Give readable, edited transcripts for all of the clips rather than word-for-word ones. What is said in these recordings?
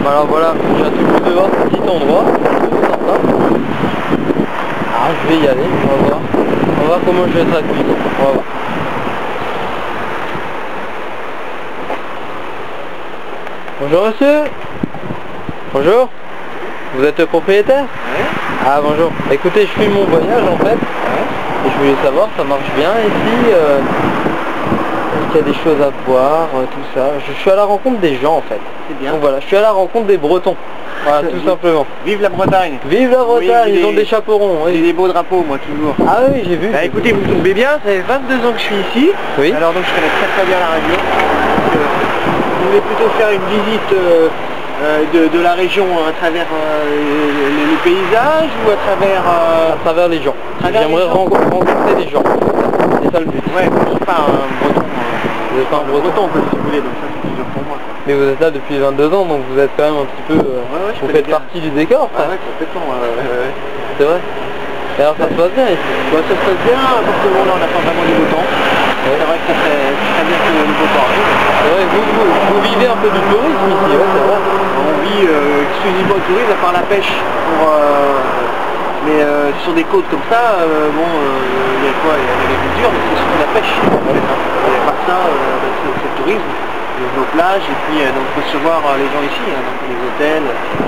Alors voilà, j'ai attendu de voir ce petit endroit, c'est sympa. Ah, je vais y aller, on va voir. On va voir comment je vais être accueilli. On va voir. Bonjour monsieur. Bonjour. Vous êtes le propriétaire? Ouais. Ah bonjour. Écoutez, je filme mon voyage en fait. Ouais. Et je voulais savoir, ça marche bien ici est-ce qu'il y a des choses à voir, tout ça. Je suis à la rencontre des gens en fait. C'est bien. Donc voilà, je suis à la rencontre des Bretons. Voilà, tout simplement. Vive la Bretagne. Vive la Bretagne, oui, ils ont des chaperons. J'ai Oui. des beaux drapeaux, moi, toujours. Ah oui, j'ai vu. Bah écoutez, vous tombez bien, ça fait 22 ans que je suis ici. Oui. Alors donc je connais très bien la région. Donc, vous voulez plutôt faire une visite de la région à travers les paysages ou à travers... les gens. Travers J'aimerais les gens. rencontrer des gens. C'est ça le but. Ouais, je suis pas un breton. Vous êtes pas un breton, si vous voulez, donc ça c'est toujours pour moi. mais vous êtes là depuis 22 ans, donc vous êtes quand même un petit peu... je vous connais faites bien. partie du décor, Ah ouais, complètement. c'est vrai. Et alors ça se passe bien ici? Bah, ça se passe bien, parce que bon, là on n'a pas vraiment du beau temps. Ouais. C'est vrai que ça fait très bien que le beau temps arrive. C'est vrai, vous vivez un peu du tourisme ici, ouais, c'est vrai. On vit exclusivement au tourisme, à part la pêche. Mais sur des côtes comme ça, il y a quoi? Il y a l'agriculture, mais c'est surtout la pêche. Et à part ça, c'est le tourisme, nos plages, et puis donc recevoir les gens ici, donc les hôtels, etc.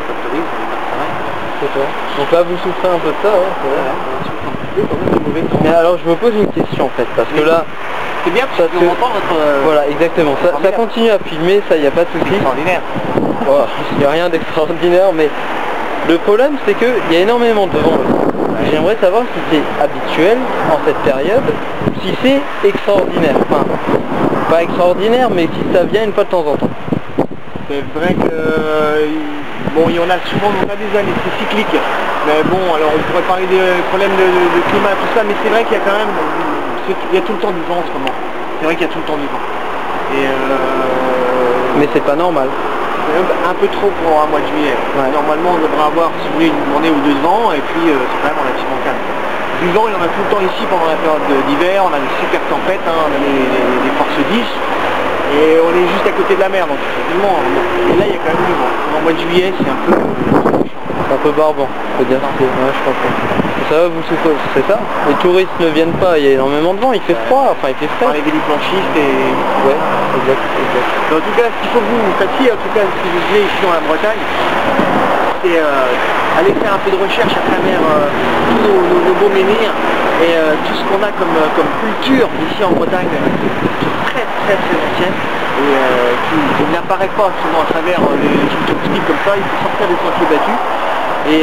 Pas de tourisme, mais ça va. C'est ça. Donc là vous souffrez un peu de ça, ouais, c'est vrai. Mais alors je me pose une question en fait, parce que là... C'est bien parce qu'on entend votre... Voilà, exactement. Ça continue à filmer, ça, il n'y a pas de souci. Extraordinaire. Voilà, il n'y a rien d'extraordinaire, mais le problème c'est qu'il y a énormément de vent. J'aimerais savoir si c'est habituel en cette période, si c'est extraordinaire. Enfin, pas extraordinaire, mais si ça vient une fois de temps en temps. C'est vrai que... bon, il y en a souvent, on a des années, c'est cyclique. Mais bon, alors on pourrait parler des problèmes de climat, tout ça, mais c'est vrai qu'il y a quand même... Il y a tout le temps du vent en ce moment. C'est vrai qu'il y a tout le temps du vent. Et mais c'est pas normal. Un peu trop pour un mois de juillet. Ouais. Normalement on devrait avoir, si vous voulez, une journée ou deux de vent, et puis c'est quand même relativement calme. Du vent, il y en a tout le temps ici pendant la période d'hiver, on a des super tempêtes, on a des forces 10, et on est juste à côté de la mer, donc effectivement, et là il y a quand même du vent. En mois de juillet, c'est un peu... C'est un peu barbant, faut dire. Ouais, je comprends. Ça va, vous souffrez, c'est ça? Les touristes ne viennent pas, il y a énormément de vent, il fait froid, enfin il fait frais. Les véliplanchistes et... Ouais, exact. Mais en tout cas, ce qu'il faut que vous fassiez, en tout cas, si vous venez ici dans la Bretagne, c'est aller faire un peu de recherche à travers tous nos beaux menhirs et tout ce qu'on a comme culture ici en Bretagne, qui est très ancienne et qui n'apparaît pas souvent à travers les films touristiques comme ça. Il faut sortir des sentiers battus et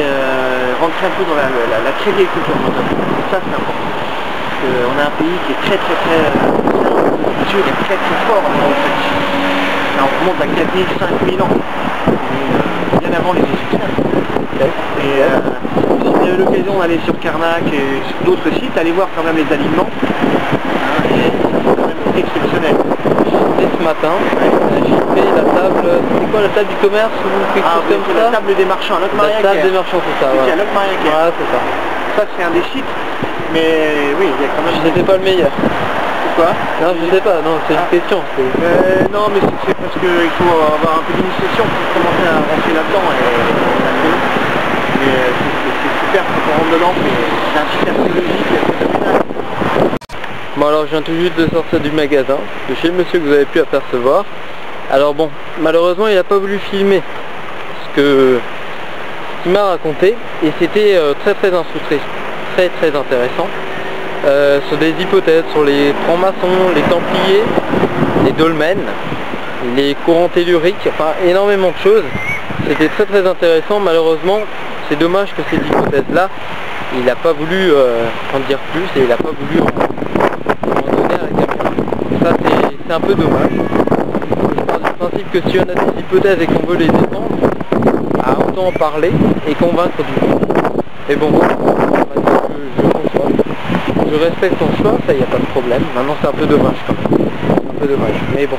rentrer un peu dans la très vieille culture bretonne. Ça c'est important. On a un pays qui est très culture est très fort en fait. On remonte à 4000, 5000 ans. Bien avant les Égyptiens. Et si vous avez l'occasion d'aller sur Karnak et sur d'autres sites, allez voir quand même les aliments. Et c'est quand même exceptionnel. Ce matin, j'ai fait la table, c'est quoi la table du commerce ou quelque chose comme ça? La table des marchands, à La table des marchands, c'est ça. Il y a Locmariaquer. Ouais, c'est ça. Ça c'est un des sites, mais oui, il y a quand même... C'était pas le meilleur. Pourquoi? Non, je sais pas, non, c'est une question. Non, mais c'est parce qu'il faut avoir un peu d'initiation pour commencer à rentrer là-dedans. Mais c'est super quand on rentre dedans, c'est un site archéologique phénoménal. Bon alors je viens tout juste de sortir du magasin, de chez le monsieur que vous avez pu apercevoir. Alors bon, malheureusement il n'a pas voulu filmer ce qu'il m'a raconté et c'était très instructif, très intéressant. Sur des hypothèses, sur les francs-maçons, les templiers, les dolmens, les courants telluriques, enfin énormément de choses. C'était très intéressant. Malheureusement, c'est dommage que ces hypothèses-là, il n'a pas voulu en dire plus et il n'a pas voulu en donner à la caméra. Ça c'est un peu dommage. Je pars du principe que si on a des hypothèses et qu'on veut les défendre, autant en parler et convaincre du monde. Et bon, je conçois. Je respecte son choix, ça y a pas de problème. Maintenant c'est un peu dommage quand même. Un peu dommage. Mais bon,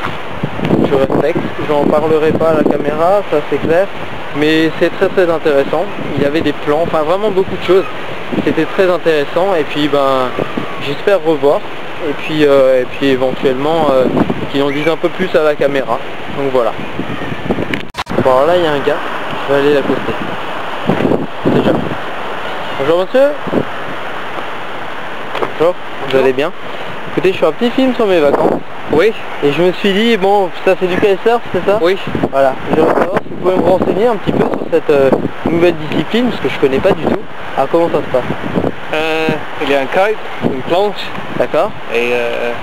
je respecte. J'en parlerai pas à la caméra, ça c'est clair. Mais c'est très intéressant. Il y avait des plans, enfin vraiment beaucoup de choses. C'était très intéressant et puis ben j'espère revoir. Et puis éventuellement qu'ils en disent un peu plus à la caméra. Donc voilà. Bon alors là il y a un gars, je vais aller l'accoster. Déjà. Bonjour monsieur. Bonjour, vous allez bien? Écoutez, je fais un petit film sur mes vacances. Oui. Et je me suis dit, bon, ça c'est du kitesurf, c'est ça? Oui. Voilà, j'aimerais savoir si vous pouvez me renseigner un petit peu sur cette nouvelle discipline, parce que je connais pas du tout. Alors comment ça se passe? Il y a un kite, une planche. D'accord. Et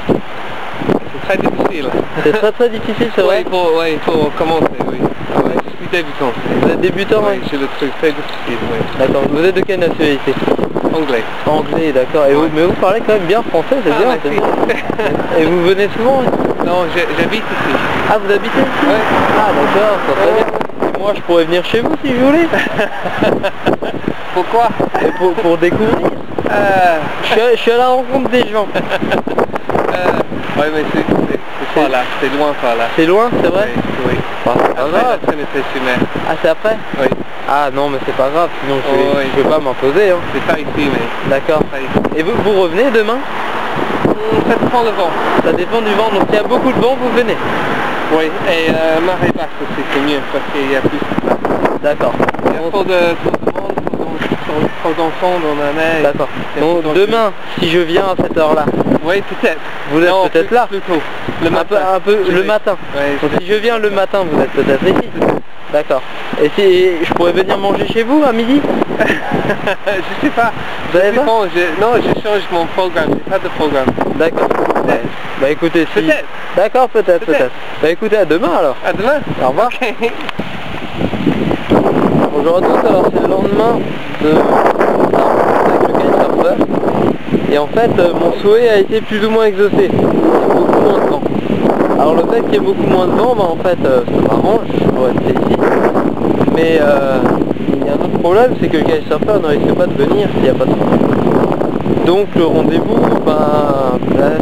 c'est très difficile. C'est très difficile, c'est vrai? Oui, pour commencer, oui. Ouais, je suis débutant. Vous êtes débutant? Oui, c'est le truc très difficile, oui. D'accord, vous êtes de quelle nationalité? Anglais. Anglais, d'accord. Et mais vous parlez quand même bien français, c'est bien. Merci. Et vous venez souvent? Non, j'habite ici. Ah, vous habitez ici? Oui. Ah, d'accord, ça très bien. Et moi, je pourrais venir chez vous si je voulais. Pourquoi? Et pour découvrir. Je suis à la rencontre des gens. Oui, mais c'est pas là, c'est loin par là. C'est loin, c'est vrai? Oui. Bah, c'est pas grave. La Trinité sur mer. Ah, c'est après? Oui. Ah non, mais c'est pas grave, sinon je oui. vais pas m'imposer. Hein. C'est pas ici, mais... D'accord. Et vous revenez demain? Ça dépend le vent. Ça dépend du vent, donc il y a beaucoup de vent, vous venez? Oui, et marée basse aussi, c'est mieux, parce qu'il y a plus de place. D'accord. Il y a trop de monde, trop d'enfants dans la neige. D'accord. Donc demain, si je viens à cette heure-là, oui, peut-être. Vous êtes peut-être là? Plus tôt. Le matin. Un peu le matin. Ouais, donc si je viens le matin, vous êtes peut-être ici. D'accord. Et si je pourrais venir manger chez vous à midi? Je sais pas. Vous avez pas? Non, je change mon programme, j'ai pas de programme. D'accord. Ouais. Bah écoutez, si... Peut-être. D'accord, peut-être. Bah écoutez, à demain alors. À demain. Au revoir. Okay. Bonjour à tous, alors c'est le lendemain de avec le kitesurfer. Et en fait, mon souhait a été plus ou moins exaucé. Il y a beaucoup moins de vent. Alors le fait qu'il y ait beaucoup moins de vent, bah en fait, ça m'arrange, je pourrais rester ici. Mais il y a un autre problème, c'est que le kitesurfer ne risque pas de venir s'il n'y a pas de vent. Donc le rendez-vous,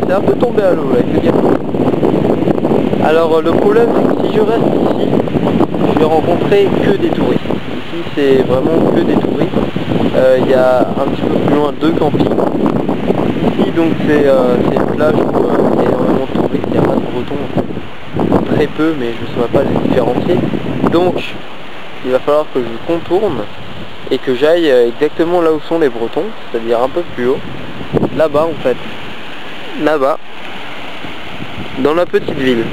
c'est un peu tombé à l'eau, là, il faut dire. Alors le problème, c'est que si je reste ici, je vais rencontrer que des touristes. Ici, c'est vraiment que des touristes. Il y a un petit peu plus loin 2 campings. Ici, donc c'est une plage où il y a énormément de touristes, il n'y a pas de bretons en fait. Très peu, mais je ne saurais pas les différencier. Donc, il va falloir que je contourne et que j'aille exactement là où sont les bretons, c'est-à-dire un peu plus haut. Là-bas en fait. Là-bas. Dans la petite ville.